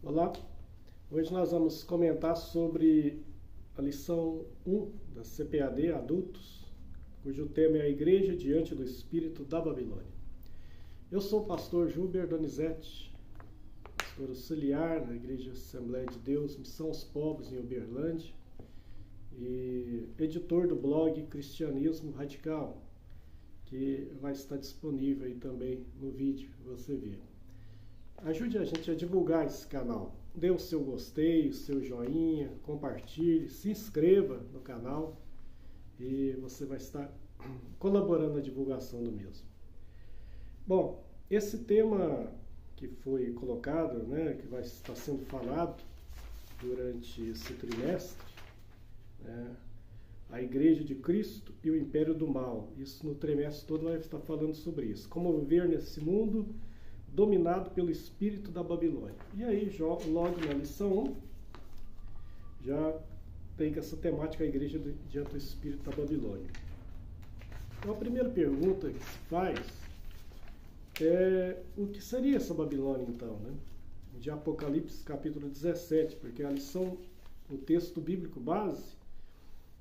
Olá, hoje nós vamos comentar sobre a lição 1 da CPAD Adultos, cujo tema é a Igreja diante do Espírito da Babilônia. Eu sou o pastor Júber Donizete, pastor auxiliar na Igreja Assembleia de Deus, Missão aos Pobres em Uberlândia e editor do blog Cristianismo Radical, que vai estar disponível aí também no vídeo para você ver. Ajude a gente a divulgar esse canal. Dê o seu gostei, o seu joinha, compartilhe, se inscreva no canal e você vai estar colaborando na divulgação do mesmo. Bom, esse tema que foi colocado, que vai estar sendo falado durante esse trimestre, a Igreja de Cristo e o Império do Mal. Isso no trimestre todo vai estar falando sobre isso. Como viver nesse mundo dominado pelo espírito da Babilônia. E aí, logo na lição 1, já tem essa temática, a igreja diante do espírito da Babilônia. Então, a primeira pergunta que se faz é o que seria essa Babilônia, então, de Apocalipse, capítulo 17, porque a lição, o texto bíblico base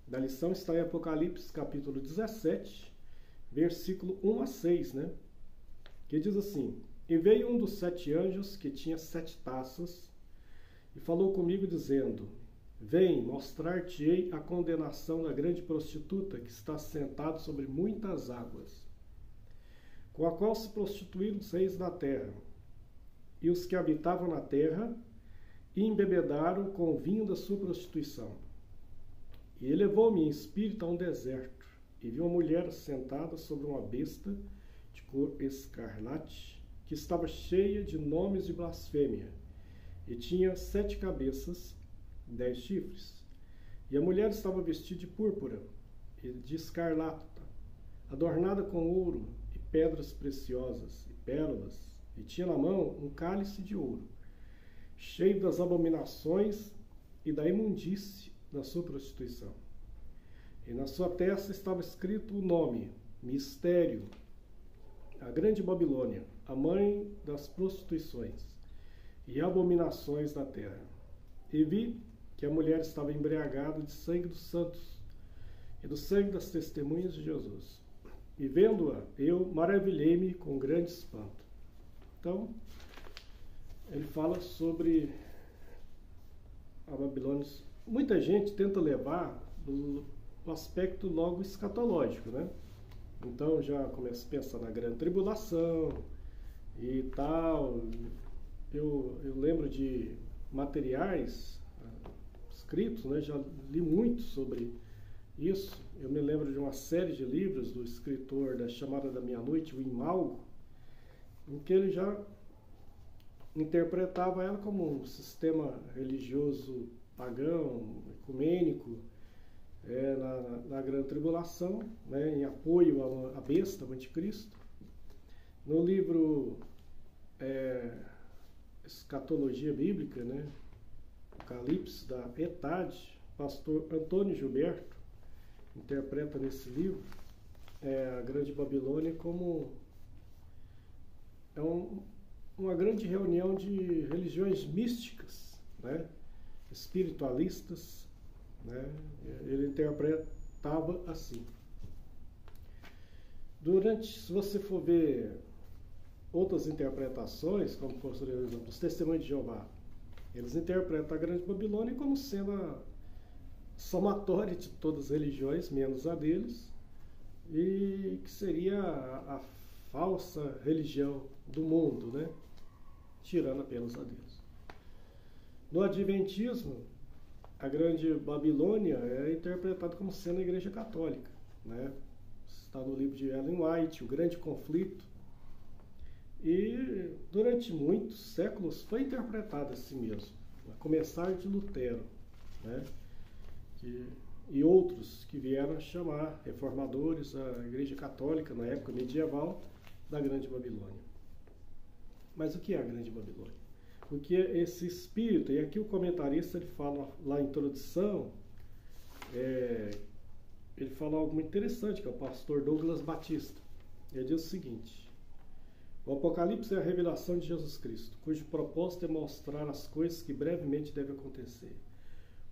da lição está em Apocalipse, capítulo 17, versículo 1 a 6, que diz assim: E veio um dos 7 anjos que tinha 7 taças e falou comigo dizendo: Vem, mostrar-te-ei a condenação da grande prostituta que está sentada sobre muitas águas, com a qual se prostituíram os reis da terra, e os que habitavam na terra e embebedaram com o vinho da sua prostituição. E ele levou-me em espírito a um deserto, e vi uma mulher sentada sobre uma besta de cor escarlate, que estava cheia de nomes de blasfêmia, e tinha 7 cabeças e 10 chifres. E a mulher estava vestida de púrpura e de escarlata, adornada com ouro e pedras preciosas e pérolas, e tinha na mão um cálice de ouro, cheio das abominações e da imundície da sua prostituição. E na sua testa estava escrito o nome: Mistério, a grande Babilônia, a mãe das prostituições e abominações da terra. E vi que a mulher estava embriagada de sangue dos santos e do sangue das testemunhas de Jesus. E vendo-a, eu maravilhei-me com grande espanto. Então, ele fala sobre a Babilônia. Muita gente tenta levar o aspecto logo escatológico, Então já começa a pensar na grande tribulação e tal. Eu lembro de materiais escritos, já li muito sobre isso. Eu me lembro de uma série de livros do escritor da Chamada da Meia-Noite, o Imalgo, em que ele já interpretava ela como um sistema religioso pagão, ecumênico, na grande tribulação, em apoio à besta, ao anticristo. No livro Escatologia Bíblica, Apocalipse, da ETAD, pastor Antônio Gilberto interpreta nesse livro a grande Babilônia como uma grande reunião de religiões místicas, espiritualistas, ele interpretava assim. Se você for ver outras interpretações, como por exemplo os Testemunhos de Jeová, eles interpretam a grande Babilônia como sendo a somatória de todas as religiões, menos a deles, e que seria a falsa religião do mundo, tirando apenas a deles. No Adventismo, a grande Babilônia é interpretada como sendo a Igreja Católica, Está no livro de Ellen White, O Grande Conflito, e durante muitos séculos foi interpretada assim mesmo, a começar de Lutero, e outros que vieram a chamar, reformadores, a Igreja Católica na época medieval, da grande Babilônia. Mas o que é a grande Babilônia? O que é esse espírito? E aqui o comentarista ele fala lá na introdução, ele fala algo muito interessante, que é o pastor Douglas Batista. Ele diz o seguinte: O Apocalipse é a revelação de Jesus Cristo, cujo propósito é mostrar as coisas que brevemente devem acontecer.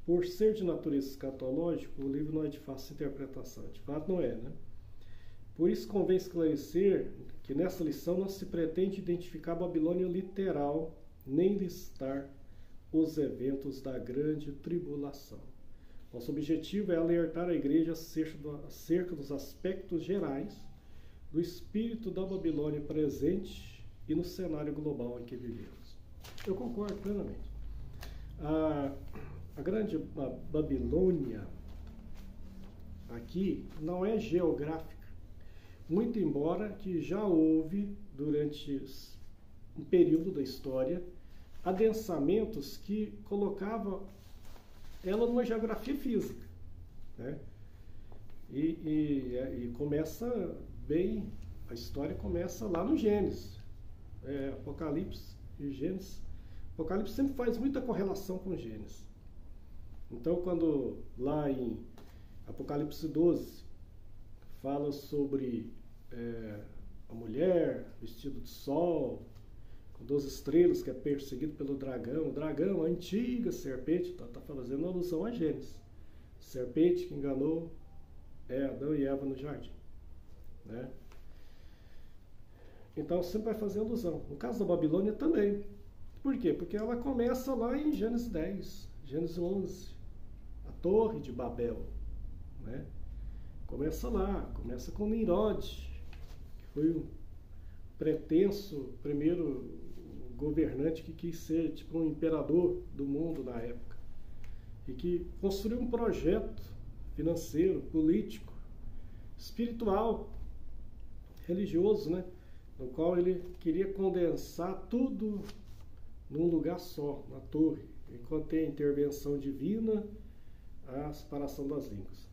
Por ser de natureza escatológica, o livro não é de fácil interpretação. De fato, não é, né? Por isso, convém esclarecer que nessa lição não se pretende identificar a Babilônia literal, nem listar os eventos da grande tribulação. Nosso objetivo é alertar a igreja acerca dos aspectos gerais do espírito da Babilônia presente e no cenário global em que vivemos. Eu concordo plenamente. A grande Babilônia aqui não é geográfica, muito embora que já houve, durante um período da história, adensamentos que colocavam ela numa geografia física, né? E começa bem, a história começa lá no Gênesis. Apocalipse e Gênesis. Apocalipse sempre faz muita correlação com Gênesis. Então, quando lá em Apocalipse 12 fala sobre a mulher vestida de sol, com 12 estrelas, que é perseguido pelo dragão. O dragão, a antiga serpente, está fazendo alusão a Gênesis. Serpente que enganou Adão e Eva no jardim, né? Então sempre vai fazer alusão. No caso da Babilônia também. Por quê? Porque ela começa lá em Gênesis 10, Gênesis 11, a Torre de Babel, né? Começa lá, começa com Nimrod, que foi o pretenso primeiro governante que quis ser tipo um imperador do mundo na época e que construiu um projeto financeiro, político, espiritual, religioso, né? No qual ele queria condensar tudo num lugar só, na torre, enquanto tem a intervenção divina, a separação das línguas.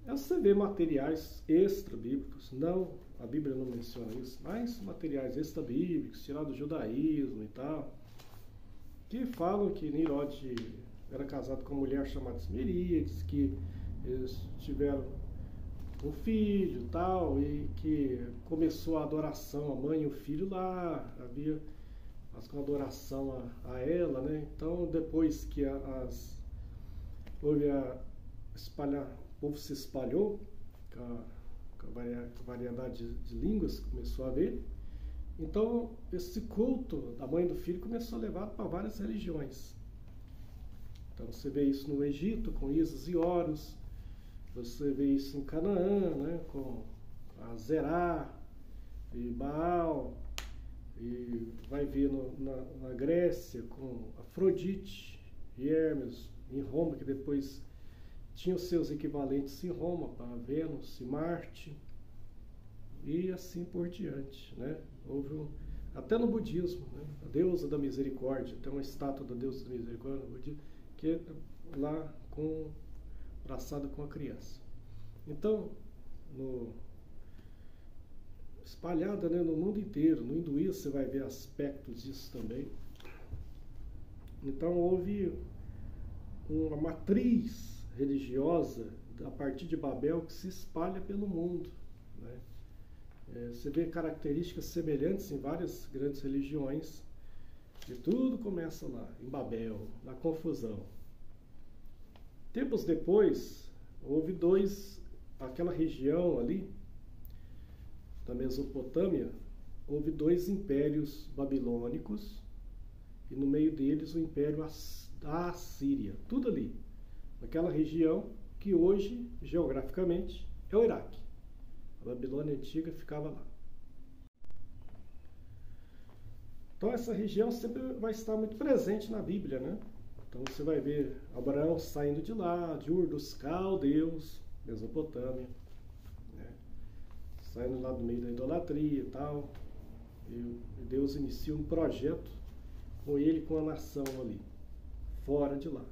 Você vê materiais extra-bíblicos, não, a Bíblia não menciona isso, mas materiais extra-bíblicos, tirados do judaísmo e tal, que falam que Nimrod era casado com uma mulher chamada Esmeríades, que eles tiveram um filho e tal, e que começou a adoração, a mãe e o filho lá, havia com adoração a ela, né? Então, depois que houve o povo se espalhou, com a variedade de línguas que começou a haver, então esse culto da mãe e do filho começou a levar para várias religiões. Então você vê isso no Egito, com Ísis e Horus, você vê isso em Canaã, né, com a Zerá e Baal, e vai ver na Grécia com Afrodite e Hermes, em Roma, que depois tinha os seus equivalentes em Roma, para Vênus e Marte, e assim por diante, né? Houve até no budismo, né? A deusa da misericórdia, tem uma estátua da deusa da misericórdia no budismo, que é lá abraçada com a criança. Então, espalhada, né, no mundo inteiro, no hinduísmo você vai ver aspectos disso também. Então houve uma matriz religiosa a partir de Babel que se espalha pelo mundo, né? Você vê características semelhantes em várias grandes religiões, e tudo começa lá, em Babel, na confusão. Tempos depois, houve aquela região ali, da Mesopotâmia, houve 2 impérios babilônicos, e no meio deles o império da Assíria, tudo ali, naquela região que hoje, geograficamente, é o Iraque. A Babilônia antiga ficava lá. Então essa região sempre vai estar muito presente na Bíblia, né? Então você vai ver Abraão saindo de lá, de Ur dos Caldeus, Mesopotâmia, né? Saindo lá do meio da idolatria e tal. E Deus inicia um projeto com ele e com a nação ali, fora de lá.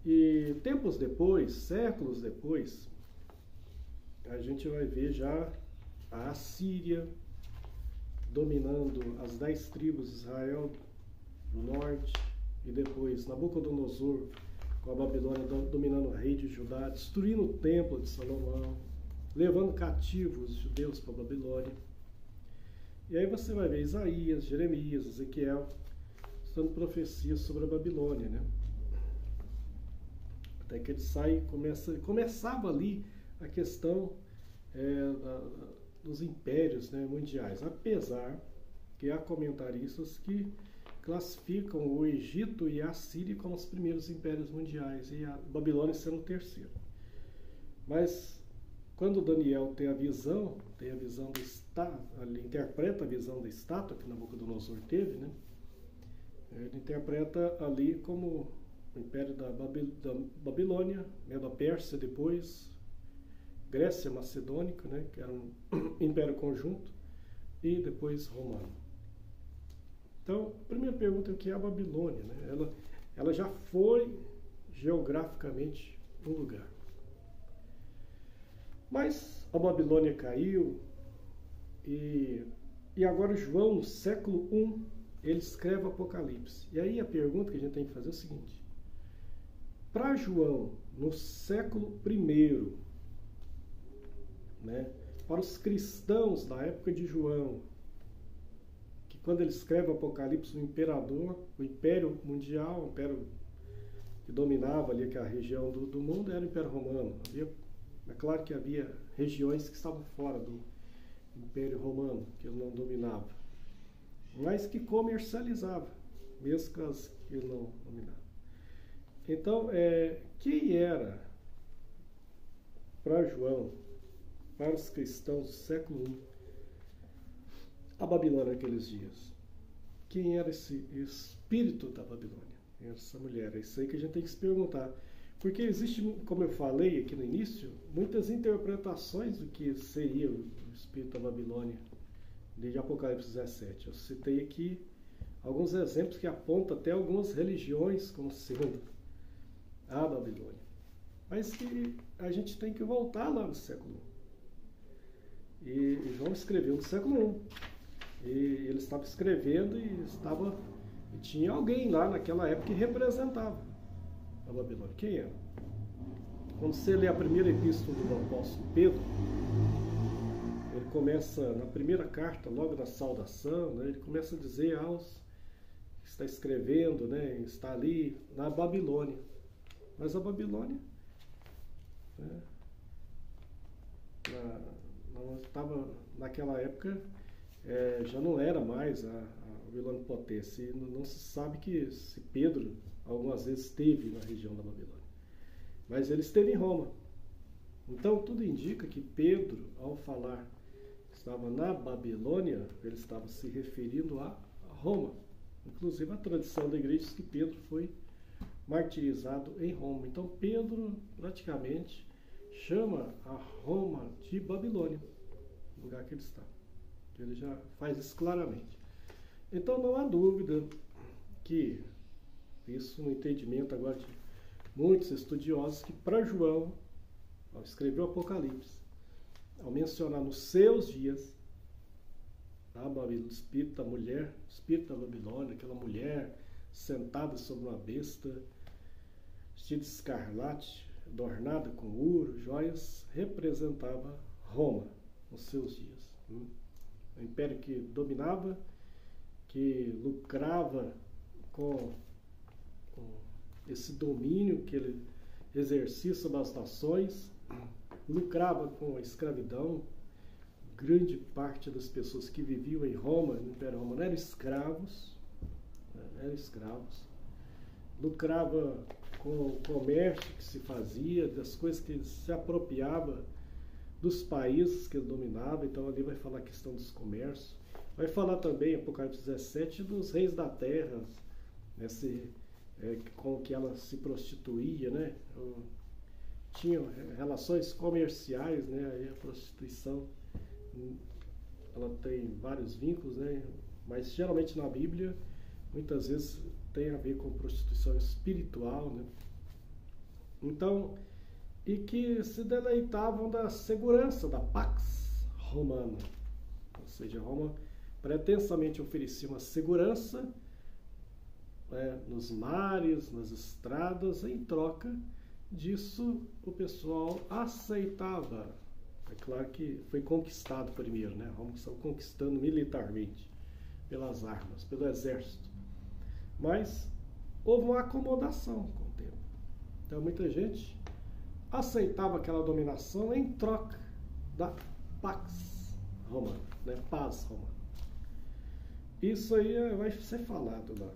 E tempos depois, séculos depois, a gente vai ver já a Assíria dominando as 10 tribos de Israel do norte, e depois Nabucodonosor com a Babilônia dominando o rei de Judá, destruindo o templo de Salomão, levando cativos os judeus para a Babilônia. E aí você vai ver Isaías, Jeremias, Ezequiel, dando profecias sobre a Babilônia, né? Até que ele sai, começava ali a questão dos impérios, né, mundiais, apesar que há comentaristas que classificam o Egito e a Síria como os primeiros impérios mundiais e a Babilônia sendo o terceiro. Mas quando Daniel tem a visão do estátua, ele interpreta a visão da estátua que Nabucodonosor teve, né? Ele interpreta ali como o império da Babilônia, Medo-Pérsia, depois Grécia Macedônica, né, que era um império conjunto, e depois romano. Então, a primeira pergunta é o que é a Babilônia, né? Ela já foi geograficamente um lugar. Mas a Babilônia caiu e agora João, no século I, ele escreve o Apocalipse. E aí a pergunta que a gente tem que fazer é o seguinte: para João, no século I, né, para os cristãos da época de João, que quando ele escreve o Apocalipse, o imperador, o império mundial, o império que dominava ali aquela região do mundo, era o Império Romano. É claro que havia regiões que estavam fora do Império Romano, que ele não dominava, mas que comercializava, mesmo que ele não dominava. Então, quem era, para João, para os cristãos do século I, a Babilônia naqueles dias? Quem era esse espírito da Babilônia? Essa mulher? É isso aí que a gente tem que se perguntar. Porque existe, como eu falei aqui no início, muitas interpretações do que seria o espírito da Babilônia, desde Apocalipse 17. Eu citei aqui alguns exemplos que apontam até algumas religiões como sendo a Babilônia. Mas que a gente tem que voltar lá no século I. E João escreveu no século I. E ele estava escrevendo e tinha alguém lá naquela época que representava a Babilônia. Quem era? Quando você lê a primeira epístola do apóstolo Pedro, ele começa, na primeira carta, logo na saudação, né, ele começa a dizer aos que está escrevendo, né, está ali na Babilônia. Mas a Babilônia, né, não estava, naquela época, já não era mais a Babilônia potência. E não se sabe se Pedro algumas vezes esteve na região da Babilônia. Mas ele esteve em Roma. Então tudo indica que Pedro, ao falar que estava na Babilônia, ele estava se referindo a Roma. Inclusive a tradição da igreja diz que Pedro foi martirizado em Roma. Então Pedro praticamente chama a Roma de Babilônia, o lugar que ele está. Ele já faz isso claramente. Então não há dúvida que isso no entendimento agora de muitos estudiosos, que para João, ao escrever o Apocalipse, ao mencionar nos seus dias o espírito da mulher, o espírito da Babilônia, aquela mulher sentada sobre uma besta, vestida de escarlate, adornada com ouro, joias, representava Roma nos seus dias. O império que dominava, que lucrava com esse domínio que ele exercia sobre as nações, lucrava com a escravidão. Grande parte das pessoas que viviam em Roma, no Império Romano, eram escravos, lucrava com o comércio que se fazia, das coisas que se apropriava dos países que ele dominava. Então ali vai falar a questão dos comércios, vai falar também, Apocalipse 17, dos reis da terra, com que ela se prostituía, né? Tinha relações comerciais, né? Aí a prostituição, ela tem vários vínculos, né? Mas geralmente na Bíblia, muitas vezes tem a ver com prostituição espiritual, né? Então, e que se deleitavam da segurança, da Pax Romana. Ou seja, Roma pretensamente oferecia uma segurança nos mares, nas estradas. Em troca disso, o pessoal aceitava É claro que foi conquistado primeiro, né? Roma estava conquistando militarmente, pelas armas, pelo exército. Mas houve uma acomodação com o tempo. Então muita gente aceitava aquela dominação em troca da pax romana, né? Paz romana. Isso aí vai ser falado lá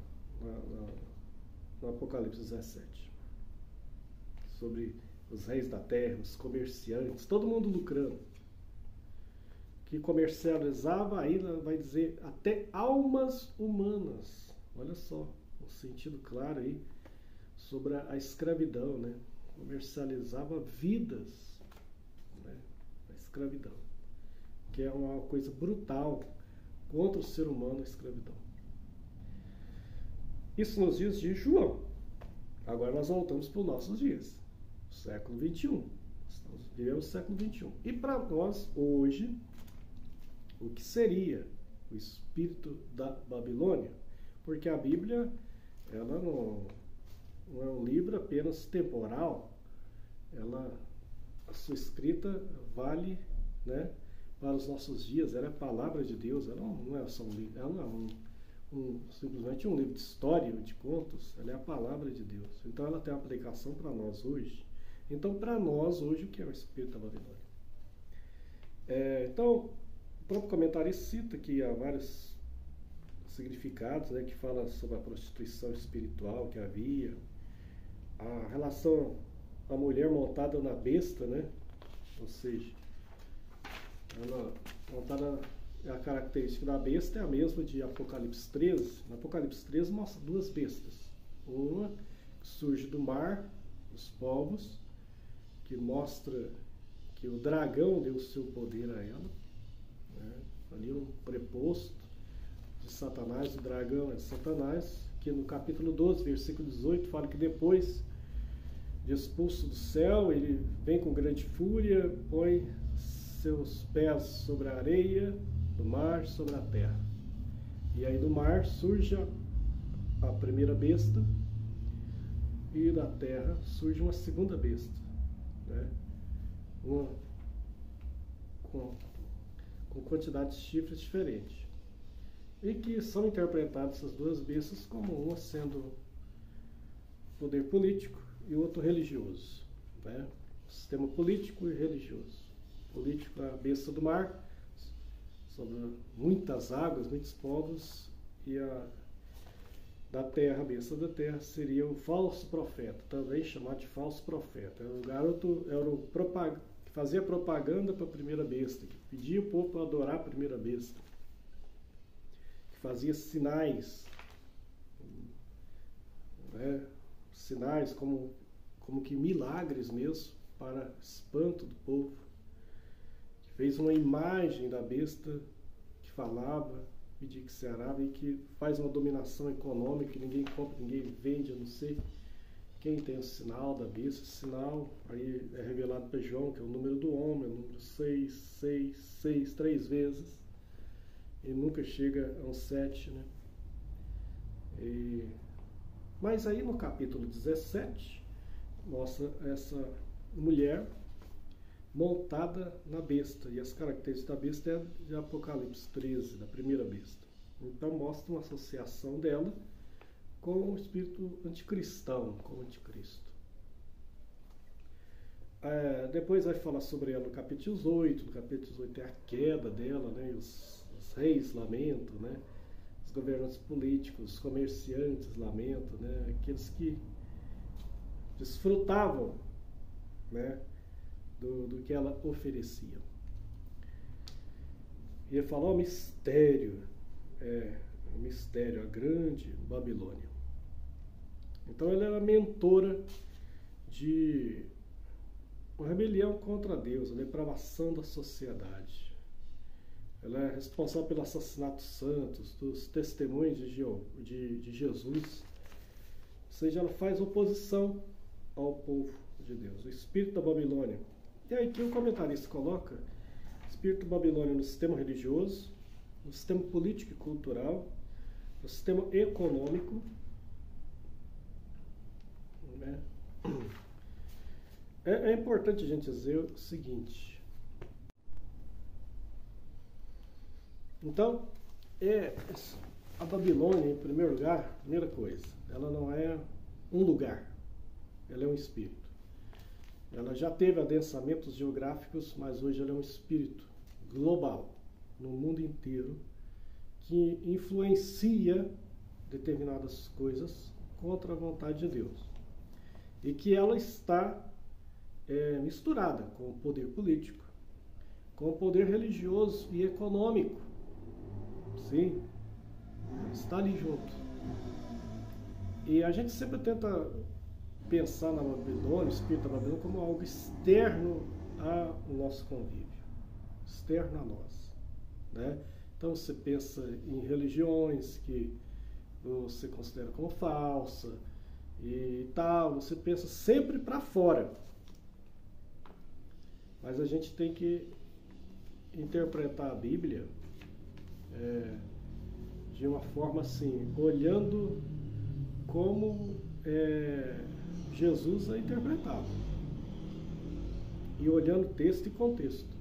no Apocalipse 17. Sobre os reis da terra, os comerciantes, todo mundo lucrando. Que comercializava, aí vai dizer, até almas humanas. Olha só, um sentido claro aí sobre a escravidão, né? Comercializava vidas, né? A escravidão, que é uma coisa brutal contra o ser humano, a escravidão. Isso nos dias de João. Agora nós voltamos para os nossos dias, século 21. Estamos vivendo o século 21. E para nós, hoje, o que seria o espírito da Babilônia? Porque a Bíblia, ela não é um livro apenas temporal, a sua escrita vale, né, para os nossos dias. Ela é a palavra de Deus, ela não é só um livro, ela não é simplesmente um livro de história, de contos, ela é a palavra de Deus. Então ela tem aplicação para nós hoje. Então, para nós hoje, o que é o espírito da Babilônia? Então, o próprio comentário cita que há vários significados, né, que fala sobre a prostituição espiritual que havia, a relação da mulher montada na besta, né? Ou seja, ela montada, a característica da besta é a mesma de Apocalipse 13. No Apocalipse 13 mostra duas bestas. Uma que surge do mar, os povos, que mostra que o dragão deu o seu poder a ela, né? Ali um preposto de Satanás, o dragão é Satanás, que no capítulo 12, versículo 18, fala que depois de expulso do céu, ele vem com grande fúria, põe seus pés sobre a areia do mar, sobre a terra. E aí do mar surge a primeira besta, e da terra surge uma segunda besta, né? Com quantidade de chifres diferentes. E que são interpretadas essas duas bestas como uma sendo poder político e outro religioso, né? Sistema político e religioso. Político, a besta do mar, sobre muitas águas, muitos povos, e a da terra, a besta da terra, seria o falso profeta, também chamado de falso profeta. O garoto era o que fazia propaganda para a primeira besta, que pedia o povo para adorar a primeira besta, que fazia sinais, né? Sinais como que milagres mesmo, para espanto do povo, que fez uma imagem da besta que falava, pedia que se arava, e que faz uma dominação econômica, que ninguém compra, ninguém vende, eu não sei quem tem o sinal da besta. Esse sinal aí é revelado para João, que é o número do homem, o número 6, 6, 6, 3 vezes, e nunca chega a um 7, né? Mas aí no capítulo 17, mostra essa mulher montada na besta, e as características da besta é de Apocalipse 13, da primeira besta. Então mostra uma associação dela com o espírito anticristão, com o anticristo. Depois vai falar sobre ela no capítulo 18. No capítulo 18 é a queda dela, né? Os reis lamentam, né? Os governantes políticos, os comerciantes lamentam, né? Aqueles que desfrutavam, né, do que ela oferecia. E ele falou: mistério, o mistério, a grande Babilônia. Então ela era mentora de uma rebelião contra Deus, a depravação da sociedade. Ela é responsável pelo assassinato dos santos, dos testemunhos de Jesus. Ou seja, ela faz oposição ao povo de Deus, o espírito da Babilônia. E aí que o comentarista coloca o espírito da Babilônia no sistema religioso, no sistema político e cultural, no sistema econômico, né? É importante a gente dizer o seguinte: Então, a Babilônia, em primeiro lugar, primeira coisa, ela não é um lugar, ela é um espírito. Ela já teve adensamentos geográficos, mas hoje ela é um espírito global, no mundo inteiro, que influencia determinadas coisas contra a vontade de Deus. E que ela está misturada com o poder político, com o poder religioso e econômico. Sim, está ali junto. E a gente sempre tenta pensar na Babilônia, o espírito da Babilônia, como algo externo ao nosso convívio, externo a nós, né? Então você pensa em religiões que você considera como falsa e tal, você pensa sempre para fora. Mas a gente tem que interpretar a Bíblia de uma forma assim, olhando como Jesus a interpretava. E olhando texto e contexto.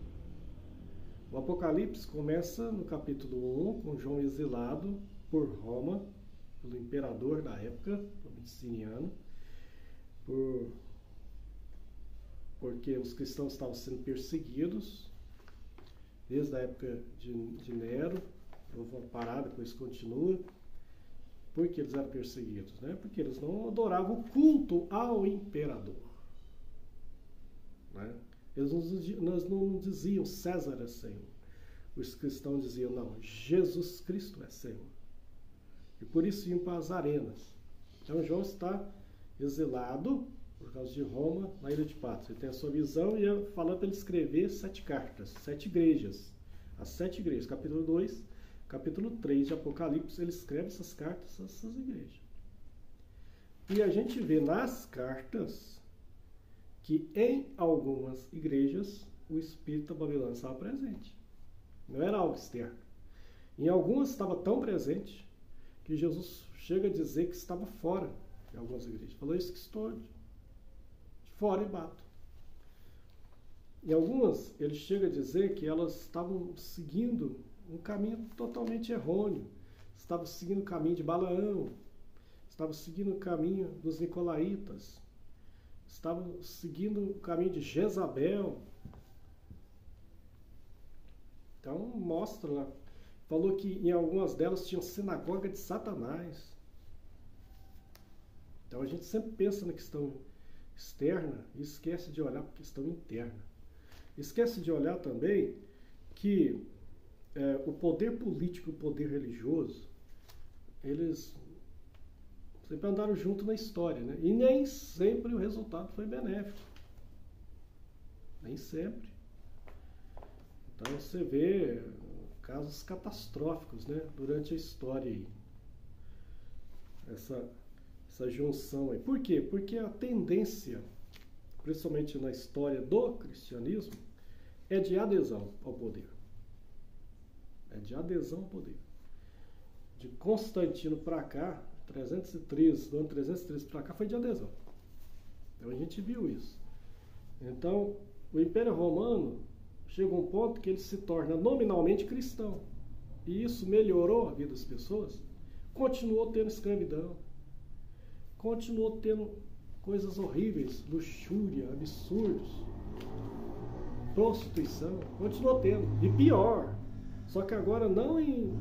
O Apocalipse começa no capítulo 1, com João exilado por Roma, pelo imperador da época, Domiciano, porque os cristãos estavam sendo perseguidos desde a época de Nero. Houve uma parada, depois continua. Por que eles eram perseguidos? Né? Porque eles não adoravam o culto ao imperador. Né? Eles não diziam César é Senhor. Os cristãos diziam, não, Jesus Cristo é Senhor. E por isso iam para as arenas. Então João está exilado por causa de Roma, na ilha de Patmos. Ele tem a sua visão e falando para ele escrever 7 cartas, 7 igrejas. As 7 igrejas, capítulo 2, capítulo 3 de Apocalipse, ele escreve essas cartas a essas igrejas. E a gente vê nas cartas que em algumas igrejas o espírito da Babilônia estava presente. Não era algo externo. Em algumas estava tão presente que Jesus chega a dizer que estava fora de algumas igrejas. Falou isso que estou de fora e bato. Em algumas, ele chega a dizer que elas estavam seguindo um caminho totalmente errôneo. Estavam seguindo o caminho de Balaão, estavam seguindo o caminho dos nicolaítas, estavam seguindo o caminho de Jezabel. Então, mostra lá. Falou que em algumas delas tinha sinagoga de Satanás. Então, a gente sempre pensa na questão externa e esquece de olhar para a questão interna. Esquece de olhar também que o poder político e o poder religioso, eles sempre andaram junto na história, né? E nem sempre o resultado foi benéfico. Nem sempre. Então você vê casos catastróficos, né, durante a história aí. Essa junção aí. Por quê? Porque a tendência, principalmente na história do cristianismo, é de adesão ao poder. É de adesão ao poder. De Constantino para cá, 313, do ano 313 para cá, foi de adesão. Então a gente viu isso. Então, o Império Romano chega a um ponto que ele se torna nominalmente cristão. E isso melhorou a vida das pessoas. Continuou tendo escravidão. Continuou tendo coisas horríveis, luxúria, absurdos, prostituição. Continuou tendo. E pior. Só que agora não em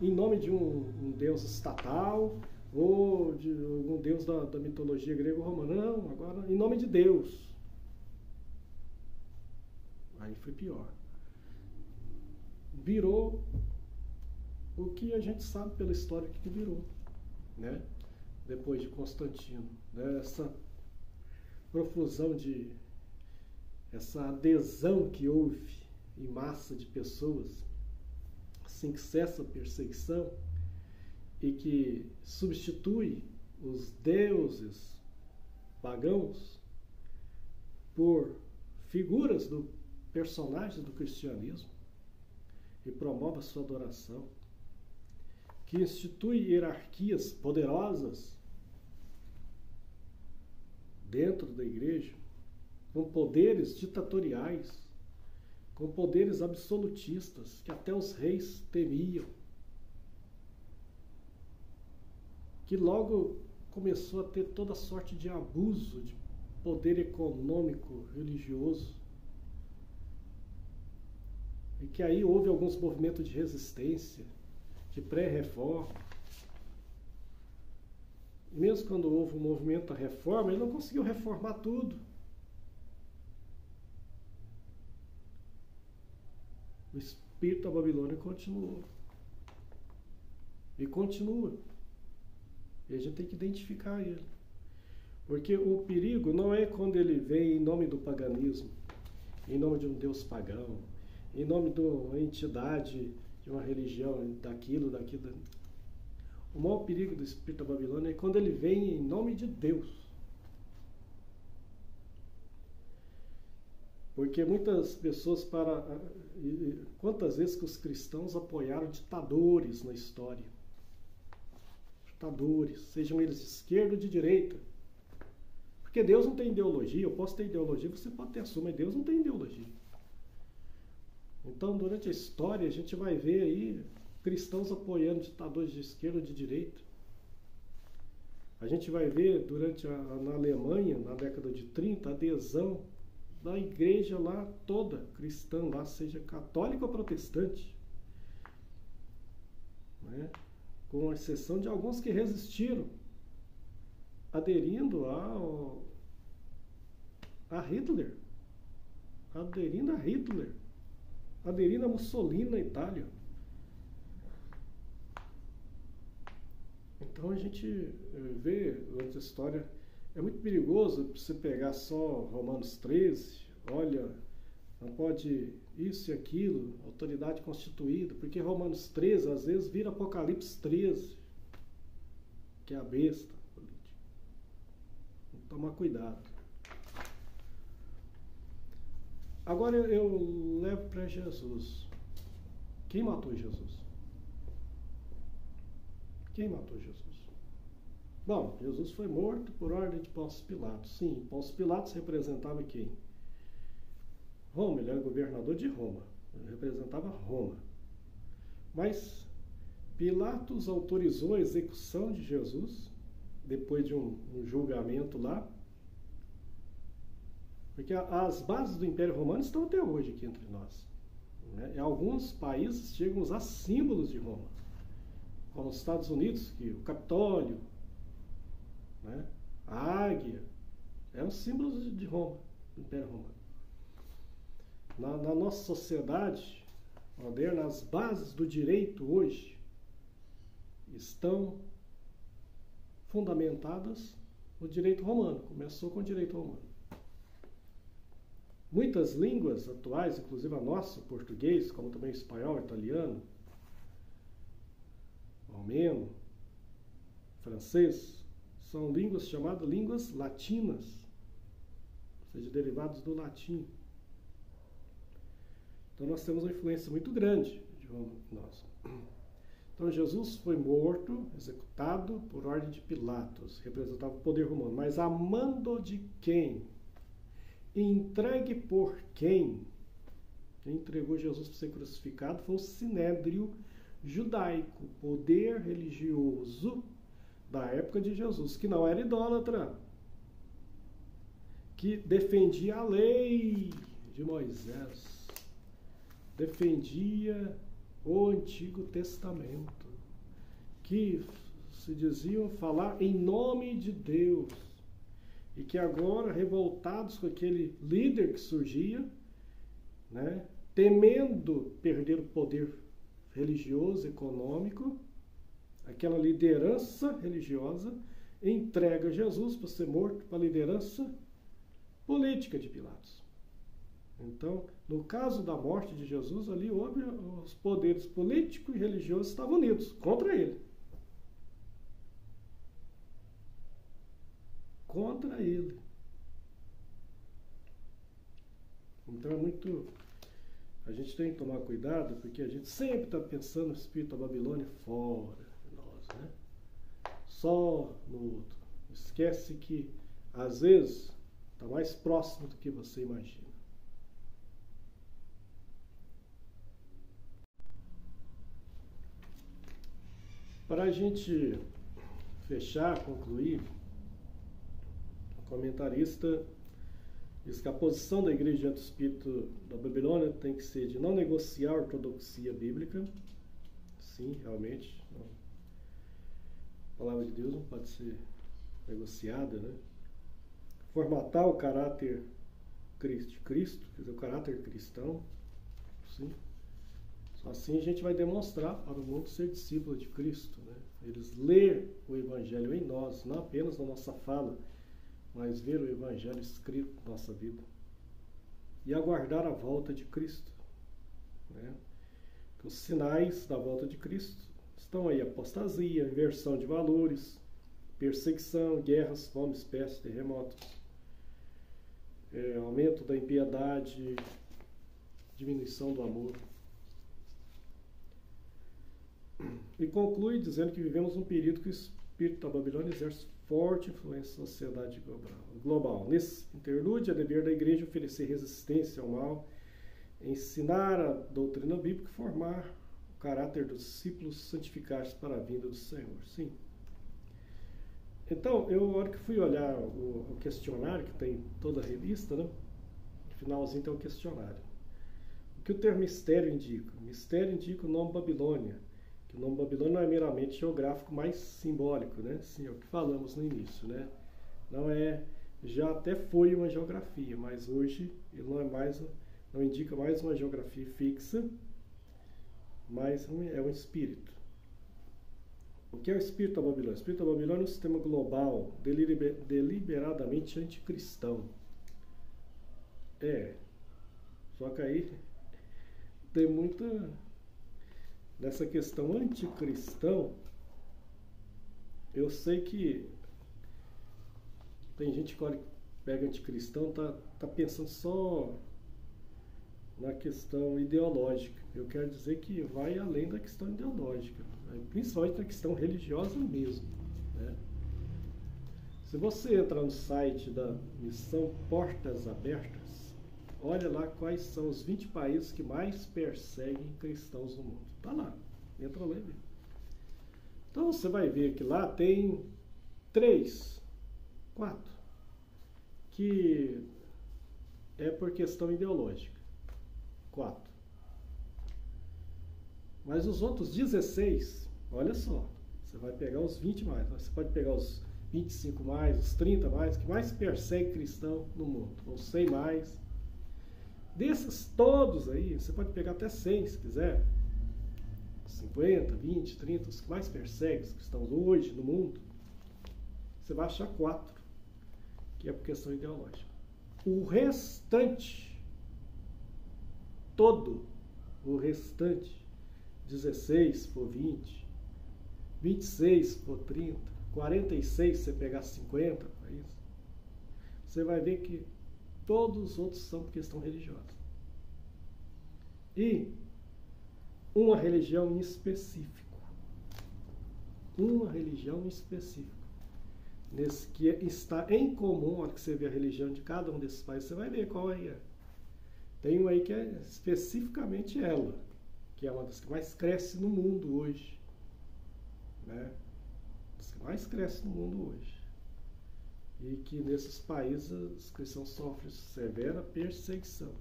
nome de um deus estatal ou de algum deus da mitologia grego-romana. Não, agora em nome de Deus. Aí foi pior. Virou o que a gente sabe pela história que virou, né? Depois de Constantino, né? Essa profusão essa adesão que houve em massa de pessoas, assim que cessa a perseguição e que substitui os deuses pagãos por figuras personagens do cristianismo e promove a sua adoração, que institui hierarquias poderosas dentro da igreja, com poderes ditatoriais, com poderes absolutistas que até os reis temiam, que logo começou a ter toda sorte de abuso de poder econômico, religioso, e que aí houve alguns movimentos de resistência, de pré-reforma. E mesmo quando houve um movimento da reforma, ele não conseguiu reformar tudo. O espírito da Babilônia continuou. E continua. E a gente tem que identificar ele. Porque o perigo não é quando ele vem em nome do paganismo, em nome de um deus pagão, em nome de uma entidade, de uma religião, daquilo. O maior perigo do espírito da Babilônia é quando ele vem em nome de Deus. Porque muitas pessoas quantas vezes que os cristãos apoiaram ditadores na história? Ditadores, sejam eles de esquerda ou de direita. Porque Deus não tem ideologia, eu posso ter ideologia, você pode ter a sua, mas Deus não tem ideologia. Então, durante a história, a gente vai ver aí cristãos apoiando ditadores de esquerda ou de direita. A gente vai ver na Alemanha, na década de 30, a adesão da igreja lá toda, cristã lá, seja católica ou protestante. Né? Com exceção de alguns que resistiram, aderindo a Hitler, aderindo a Mussolini na Itália. Então a gente vê durante a história, é muito perigoso você pegar só Romanos 13, olha, não pode isso e aquilo, autoridade constituída, porque Romanos 13 às vezes vira Apocalipse 13, que é a besta política. Vamos tomar cuidado. Agora eu levo para Jesus. Quem matou Jesus? Quem matou Jesus? Bom, Jesus foi morto por ordem de Pôncio Pilatos. Sim, Pôncio Pilatos representava quem? Roma, ele era governador de Roma. Ele representava Roma. Mas Pilatos autorizou a execução de Jesus, depois de um julgamento lá, porque as bases do Império Romano estão até hoje aqui entre nós. Né? Em alguns países chegam a usar símbolos de Roma, como os Estados Unidos, que o Capitólio, né? A águia, eram símbolos de Roma, do Império Romano. Na nossa sociedade moderna, as bases do direito hoje estão fundamentadas no direito romano. Começou com o direito romano. Muitas línguas atuais, inclusive a nossa, o português, como também o espanhol, o italiano, o romeno, o francês, são línguas chamadas línguas latinas, ou seja, derivados do latim. Então nós temos uma influência muito grande de Roma em nós. Então Jesus foi morto, executado por ordem de Pilatos, representava o poder romano, mas a mando de quem? Entregue por quem? Quem entregou Jesus para ser crucificado foi o Sinédrio judaico, poder religioso da época de Jesus, que não era idólatra, que defendia a lei de Moisés, defendia o Antigo Testamento, que se diziam falar em nome de Deus, e que agora, revoltados com aquele líder que surgia, né, temendo perder o poder religioso, econômico, aquela liderança religiosa, entrega Jesus para ser morto para a liderança política de Pilatos. Então, no caso da morte de Jesus, ali houve os poderes políticos e religiosos estavam unidos contra ele. Contra ele. Então é muito... A gente tem que tomar cuidado, porque a gente sempre está pensando no espírito da Babilônia fora de nós, né? Só no outro. Esquece que, às vezes, está mais próximo do que você imagina. Para a gente fechar, concluir, o comentarista diz que a posição da igreja diante do espírito da Babilônia tem que ser de não negociar a ortodoxia bíblica. Sim, realmente. Não. A palavra de Deus não pode ser negociada, né? Formatar o caráter de Cristo, quer dizer, o caráter cristão. Sim. Só assim a gente vai demonstrar para o mundo ser discípulo de Cristo, né? Eles ler o Evangelho em nós, não apenas na nossa fala, mas ver o Evangelho escrito na nossa vida. E aguardar a volta de Cristo, né? Os sinais da volta de Cristo estão aí: apostasia, inversão de valores, perseguição, guerras, fomes, pestes, terremotos, aumento da impiedade, diminuição do amor. E conclui dizendo que vivemos um período que o espírito da Babilônia exerce forte influência na sociedade global. Nesse interlúdio, é dever da igreja oferecer resistência ao mal, ensinar a doutrina bíblica e formar o caráter dos discípulos, santificar-se para a vinda do Senhor. Sim. Então, na hora que fui olhar o questionário, que tem toda a revista, né? No finalzinho tem um questionário. O que o termo mistério indica? Mistério indica o nome Babilônia. O nome Babilônia não é meramente geográfico, mas simbólico, né? Sim, é o que falamos no início, né? Não é, já até foi uma geografia, mas hoje ele não indica mais uma geografia fixa, mas é um espírito. O que é o espírito da Babilônia? O espírito da Babilônia é um sistema global, deliberadamente anticristão. Só que aí tem muita... Nessa questão anticristão, eu sei que tem gente que pega anticristão, tá pensando só na questão ideológica. Eu quero dizer que vai além da questão ideológica, principalmente na questão religiosa mesmo, né? Se você entrar no site da Missão Portas Abertas, olha lá quais são os 20 países que mais perseguem cristãos no mundo. Tá lá, entra lá e vê. Então você vai ver que lá tem 4 que é por questão ideológica. 4. Mas os outros 16, olha só, você vai pegar os 20 mais, você pode pegar os 25 mais, os 30 mais, que mais persegue cristão no mundo, ou 100 mais. Desses todos aí, você pode pegar até 100 se quiser, 50, 20, 30, os que mais perseguem os cristãos hoje no mundo, você vai achar 4, que é por questão ideológica. O restante, todo o restante, 16 se for 20, 26 se for 30, 46 se você pegar 50 países, você vai ver que todos os outros são por questão religiosa. E uma religião em específico. Uma religião em específico. Nesse que está em comum, na hora que você vê a religião de cada um desses países, você vai ver qual é. Tem uma aí que é especificamente ela, que é uma das que mais cresce no mundo hoje, né? Das que mais cresce no mundo hoje. E que nesses países os cristãos sofrem severa perseguição.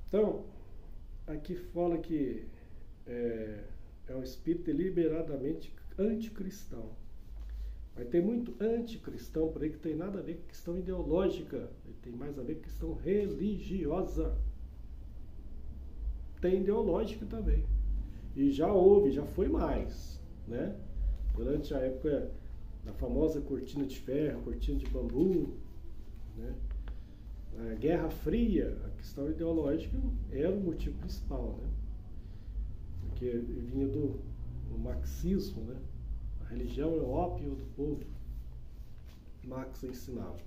Então, aqui fala que é um espírito deliberadamente anticristão. Mas tem muito anticristão por aí que tem nada a ver com questão ideológica, tem mais a ver com questão religiosa. Tem ideológica também. E já houve, já foi mais, né? Durante a época da famosa cortina de ferro, cortina de bambu, né? A Guerra Fria, a questão ideológica era o motivo principal, né? Porque vinha do marxismo, né? A religião é o ópio do povo, Marx ensinava.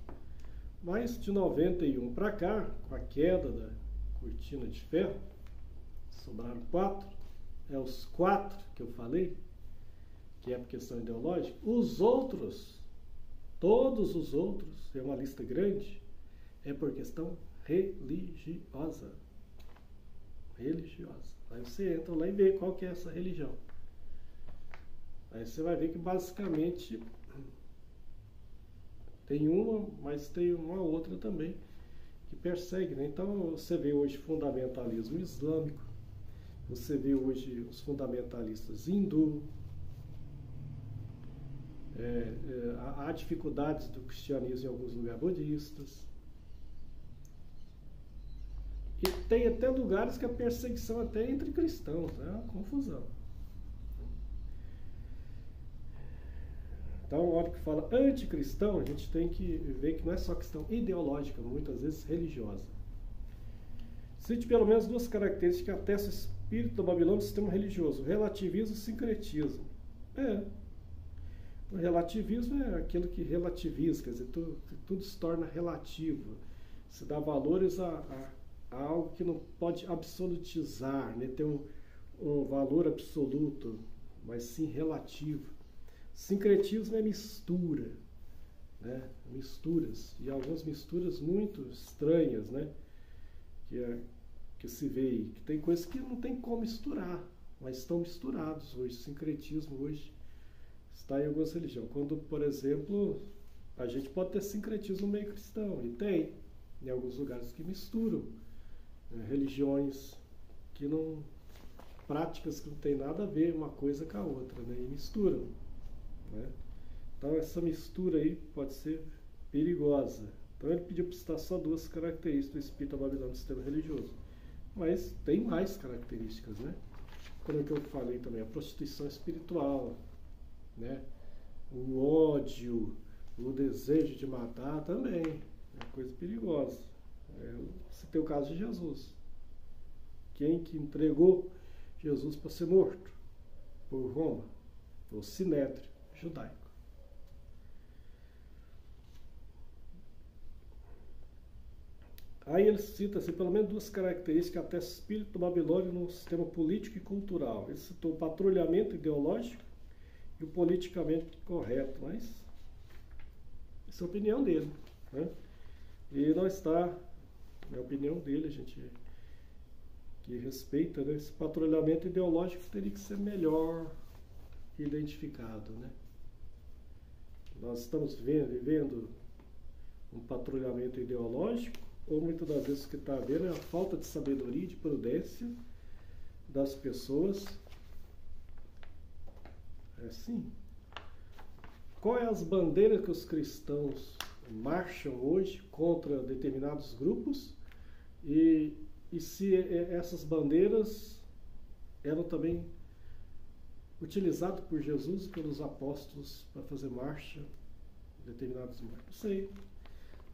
Mas de 91 para cá, com a queda da cortina de ferro, sobraram 4, os 4 que eu falei, que é por questão ideológica. Os outros, todos os outros, é uma lista grande, é por questão religiosa. Religiosa. Aí você entra lá e vê qual que é essa religião. Aí você vai ver que basicamente tem uma, mas tem uma outra também que persegue, né? Então você vê hoje fundamentalismo islâmico, você vê hoje os fundamentalistas há dificuldades do cristianismo em alguns lugares budistas. E tem até lugares que a perseguição até entre cristãos, é uma confusão. Então, a hora que fala anticristão, a gente tem que ver que não é só questão ideológica, muitas vezes religiosa. Cite pelo menos duas características que atestam o espírito da Babilônia no sistema religioso: relativismo e sincretismo. O relativismo é aquilo que relativiza, quer dizer, tudo se torna relativo. Se dá valores a algo que não pode absolutizar, né? Ter um valor absoluto, mas sim relativo. Sincretismo é mistura, né? Misturas, e algumas misturas muito estranhas, né? Que se vê aí, que tem coisas que não tem como misturar, mas estão misturados hoje. Sincretismo hoje está em algumas religiões. Quando, por exemplo, a gente pode ter sincretismo no meio cristão, e tem em alguns lugares que misturam religiões que não, práticas que não tem nada a ver uma coisa com a outra, né? E misturam, né? Então essa mistura aí pode ser perigosa. Então ele pediu para citar só duas características do espírito babilônico no sistema religioso, mas tem mais características, né? Como que eu falei também, a prostituição espiritual, né? O ódio, o desejo de matar também é coisa perigosa. Você tem o caso de Jesus. Quem que entregou Jesus para ser morto? Por Roma, o Sinédrio judaico. Aí ele cita assim, pelo menos duas características que atestam o espírito do Babilônia no sistema político e cultural. Ele citou o patrulhamento ideológico e o politicamente correto, mas essa é a opinião dele, né? E não está, na opinião dele, a gente que respeita, né? Esse patrulhamento ideológico teria que ser melhor identificado, né? Nós estamos vivendo um patrulhamento ideológico, ou muitas das vezes o que está havendo é a falta de sabedoria e de prudência das pessoas. É assim. Qual é as bandeiras que os cristãos marcham hoje contra determinados grupos? E se essas bandeiras eram também utilizadas por Jesus e pelos apóstolos para fazer marcha em determinados marcos? Não sei.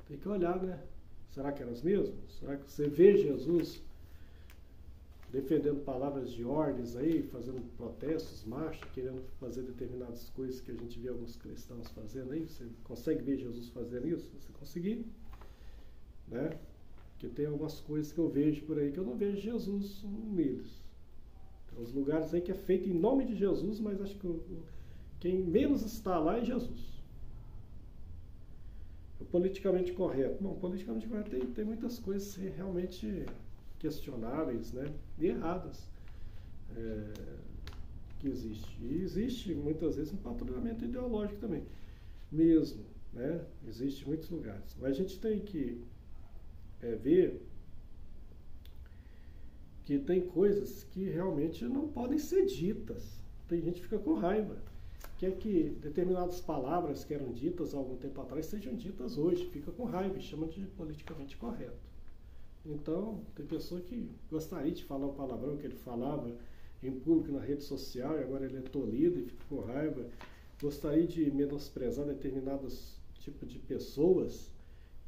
Tem que olhar, né? Será que eram as mesmas? Será que você vê Jesus defendendo palavras de ordens aí, fazendo protestos, marchas, querendo fazer determinadas coisas que a gente vê alguns cristãos fazendo aí? Você consegue ver Jesus fazendo isso? Se você conseguir, né? Porque tem algumas coisas que eu vejo por aí que eu não vejo Jesus neles. Tem uns lugares aí que é feito em nome de Jesus, mas acho que quem menos está lá é Jesus. O politicamente correto. Bom, politicamente correto tem muitas coisas realmente questionáveis, né? E erradas que existe. E existe muitas vezes um patrulhamento ideológico também. Mesmo, né? Existe em muitos lugares. Mas a gente tem que ver que tem coisas que realmente não podem ser ditas. Tem gente que fica com raiva. Quer que determinadas palavras que eram ditas há algum tempo atrás sejam ditas hoje. Fica com raiva e chama de politicamente correto. Então, tem pessoa que gostaria de falar o palavrão que ele falava em público na rede social e agora ele é tolhido e fica com raiva. Gostaria de menosprezar determinados tipos de pessoas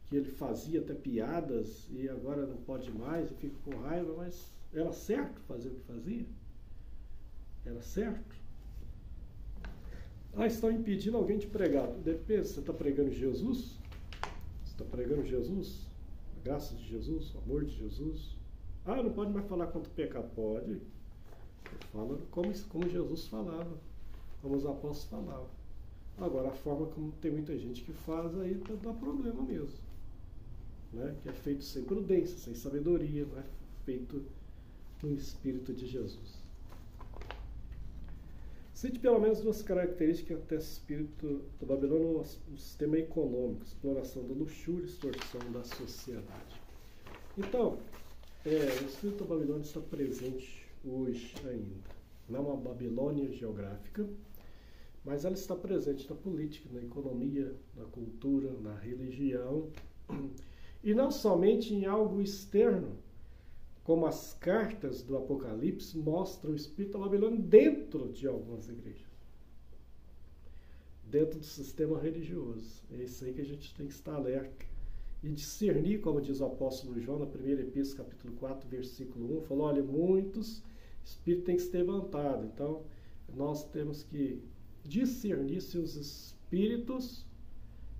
que ele fazia até piadas e agora não pode mais e fica com raiva, mas era certo fazer o que fazia? Era certo? Estão impedindo alguém de pregar. Depende, você está pregando Jesus? Você está pregando Jesus? A graça de Jesus, o amor de Jesus? Não pode mais falar contra o pecado. Pode. Fala como Jesus falava, como os apóstolos falavam. Agora, a forma como tem muita gente que faz, aí dá problema mesmo. Né? Que é feito sem prudência, sem sabedoria, não é feito no Espírito de Jesus. Cite pelo menos duas características que atestam o espírito da Babilônia: um sistema econômico, exploração da luxúria, extorsão da sociedade. Então, o espírito da Babilônia está presente hoje ainda. Não é uma Babilônia geográfica, mas ela está presente na política, na economia, na cultura, na religião, e não somente em algo externo, como as cartas do Apocalipse mostram o espírito da Babilônia dentro de algumas igrejas, dentro do sistema religioso. É isso aí que a gente tem que estar alerta e discernir, como diz o apóstolo João na primeira epístola, capítulo 4, versículo 1, falou: olha, muitos espíritos têm que se levantar. Então, nós temos que discernir se os espíritos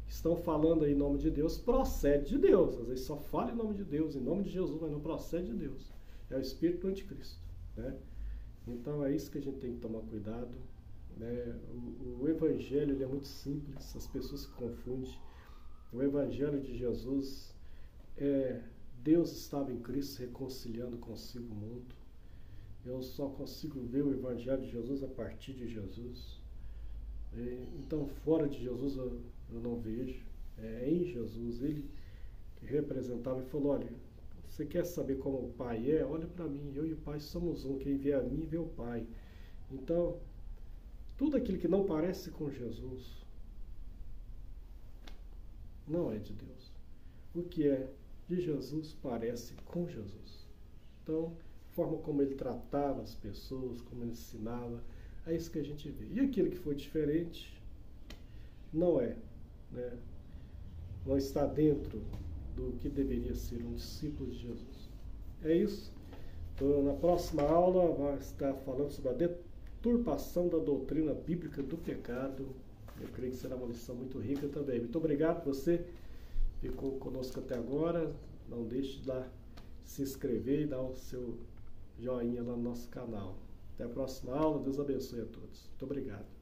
que estão falando aí em nome de Deus procede de Deus. Às vezes só fala em nome de Deus, em nome de Jesus, mas não procede de Deus. É o espírito do anticristo, né? Então é isso que a gente tem que tomar cuidado, né? O evangelho, ele é muito simples, as pessoas se confundem. O evangelho de Jesus Deus estava em Cristo reconciliando consigo o mundo. Eu só consigo ver o evangelho de Jesus a partir de Jesus. Então, fora de Jesus eu não vejo. É em Jesus, ele que representava e falou: olha, você quer saber como o Pai é? Olha para mim, eu e o Pai somos um, quem vê a mim vê o Pai. Então, tudo aquilo que não parece com Jesus não é de Deus. O que é de Jesus parece com Jesus. Então, a forma como ele tratava as pessoas, como ele ensinava, é isso que a gente vê. E aquilo que foi diferente não é, né? Não está dentro do que deveria ser um discípulo de Jesus. É isso. Então, na próxima aula vai estar falando sobre a deturpação da doutrina bíblica do pecado. Eu creio que será uma lição muito rica também. Muito obrigado por você que ficou conosco até agora. Não deixe de se inscrever e dar o seu joinha lá no nosso canal. Até a próxima aula. Deus abençoe a todos. Muito obrigado.